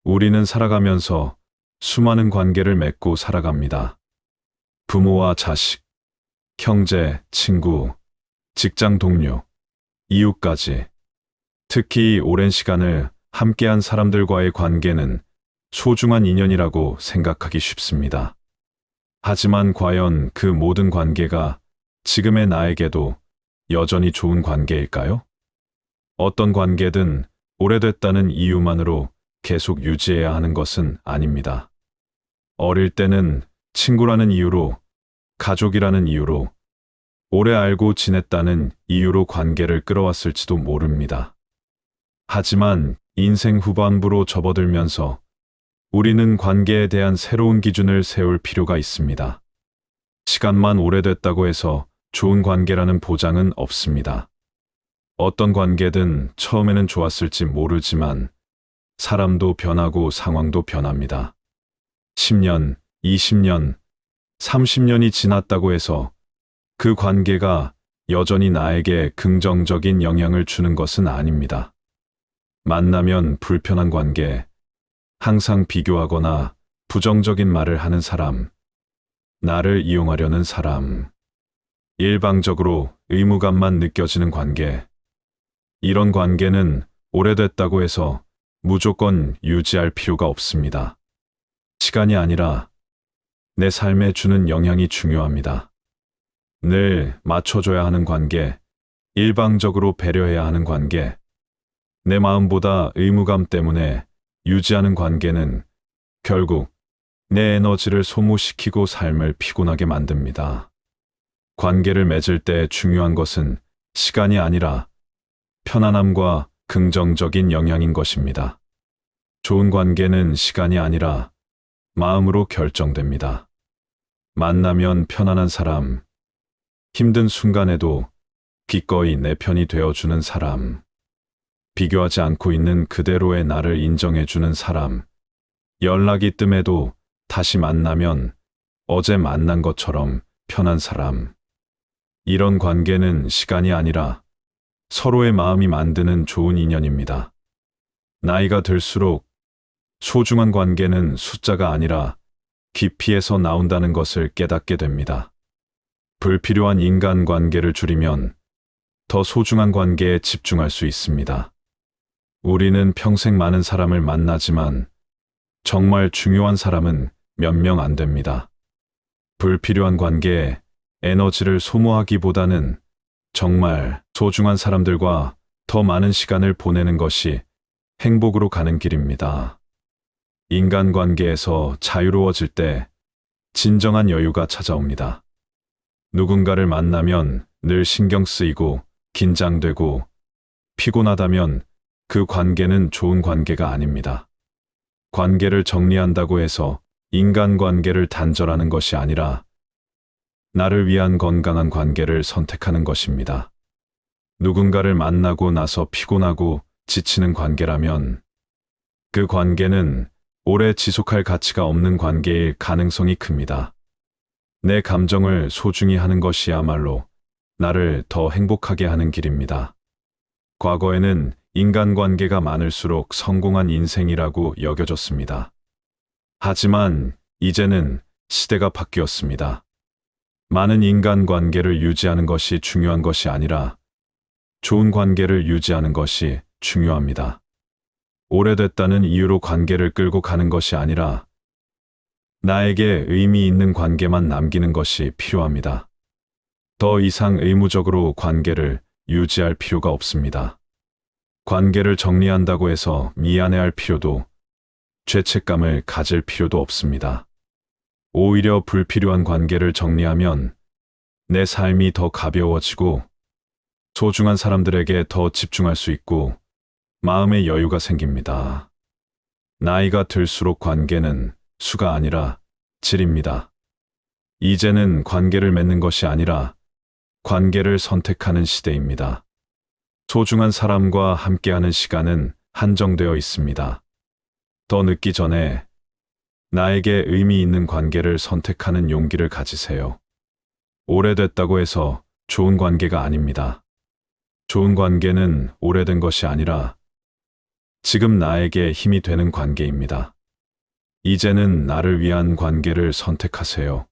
우리는 살아가면서 수많은 관계를 맺고 살아갑니다. 부모와 자식, 형제, 친구, 직장 동료, 이웃까지. 특히 오랜 시간을 함께한 사람들과의 관계는 소중한 인연이라고 생각하기 쉽습니다. 하지만 과연 그 모든 관계가 지금의 나에게도 여전히 좋은 관계일까요? 어떤 관계든 오래됐다는 이유만으로 계속 유지해야 하는 것은 아닙니다. 어릴 때는 친구라는 이유로, 가족이라는 이유로, 오래 알고 지냈다는 이유로 관계를 끌어왔을지도 모릅니다. 하지만 인생 후반부로 접어들면서 우리는 관계에 대한 새로운 기준을 세울 필요가 있습니다. 시간만 오래됐다고 해서 좋은 관계라는 보장은 없습니다. 어떤 관계든 처음에는 좋았을지 모르지만 사람도 변하고 상황도 변합니다. 10년, 20년, 30년이 지났다고 해서 그 관계가 여전히 나에게 긍정적인 영향을 주는 것은 아닙니다. 만나면 불편한 관계, 항상 비교하거나 부정적인 말을 하는 사람, 나를 이용하려는 사람, 일방적으로 의무감만 느껴지는 관계. 이런 관계는 오래됐다고 해서 무조건 유지할 필요가 없습니다. 시간이 아니라 내 삶에 주는 영향이 중요합니다. 늘 맞춰줘야 하는 관계, 일방적으로 배려해야 하는 관계, 내 마음보다 의무감 때문에 유지하는 관계는 결국 내 에너지를 소모시키고 삶을 피곤하게 만듭니다. 관계를 맺을 때 중요한 것은 시간이 아니라 편안함과 긍정적인 영향인 것입니다. 좋은 관계는 시간이 아니라 마음으로 결정됩니다. 만나면 편안한 사람, 힘든 순간에도 기꺼이 내 편이 되어주는 사람, 비교하지 않고 있는 그대로의 나를 인정해주는 사람, 연락이 뜸해도 다시 만나면 어제 만난 것처럼 편한 사람. 이런 관계는 시간이 아니라 서로의 마음이 만드는 좋은 인연입니다. 나이가 들수록 소중한 관계는 숫자가 아니라 깊이에서 나온다는 것을 깨닫게 됩니다. 불필요한 인간관계를 줄이면 더 소중한 관계에 집중할 수 있습니다. 우리는 평생 많은 사람을 만나지만 정말 중요한 사람은 몇 명 안 됩니다. 불필요한 관계에 에너지를 소모하기보다는 정말 소중한 사람들과 더 많은 시간을 보내는 것이 행복으로 가는 길입니다. 인간관계에서 자유로워질 때 진정한 여유가 찾아옵니다. 누군가를 만나면 늘 신경 쓰이고 긴장되고 피곤하다면 그 관계는 좋은 관계가 아닙니다. 관계를 정리한다고 해서 인간관계를 단절하는 것이 아니라 나를 위한 건강한 관계를 선택하는 것입니다. 누군가를 만나고 나서 피곤하고 지치는 관계라면 그 관계는 오래 지속할 가치가 없는 관계일 가능성이 큽니다. 내 감정을 소중히 하는 것이야말로 나를 더 행복하게 하는 길입니다. 과거에는 인간관계가 많을수록 성공한 인생이라고 여겨졌습니다. 하지만 이제는 시대가 바뀌었습니다. 많은 인간관계를 유지하는 것이 중요한 것이 아니라 좋은 관계를 유지하는 것이 중요합니다. 오래됐다는 이유로 관계를 끌고 가는 것이 아니라 나에게 의미 있는 관계만 남기는 것이 필요합니다. 더 이상 의무적으로 관계를 유지할 필요가 없습니다. 관계를 정리한다고 해서 미안해할 필요도, 죄책감을 가질 필요도 없습니다. 오히려 불필요한 관계를 정리하면 내 삶이 더 가벼워지고 소중한 사람들에게 더 집중할 수 있고 마음의 여유가 생깁니다. 나이가 들수록 관계는 수가 아니라 질입니다. 이제는 관계를 맺는 것이 아니라 관계를 선택하는 시대입니다. 소중한 사람과 함께하는 시간은 한정되어 있습니다. 더 늦기 전에 나에게 의미 있는 관계를 선택하는 용기를 가지세요. 오래됐다고 해서 좋은 관계가 아닙니다. 좋은 관계는 오래된 것이 아니라 지금 나에게 힘이 되는 관계입니다. 이제는 나를 위한 관계를 선택하세요.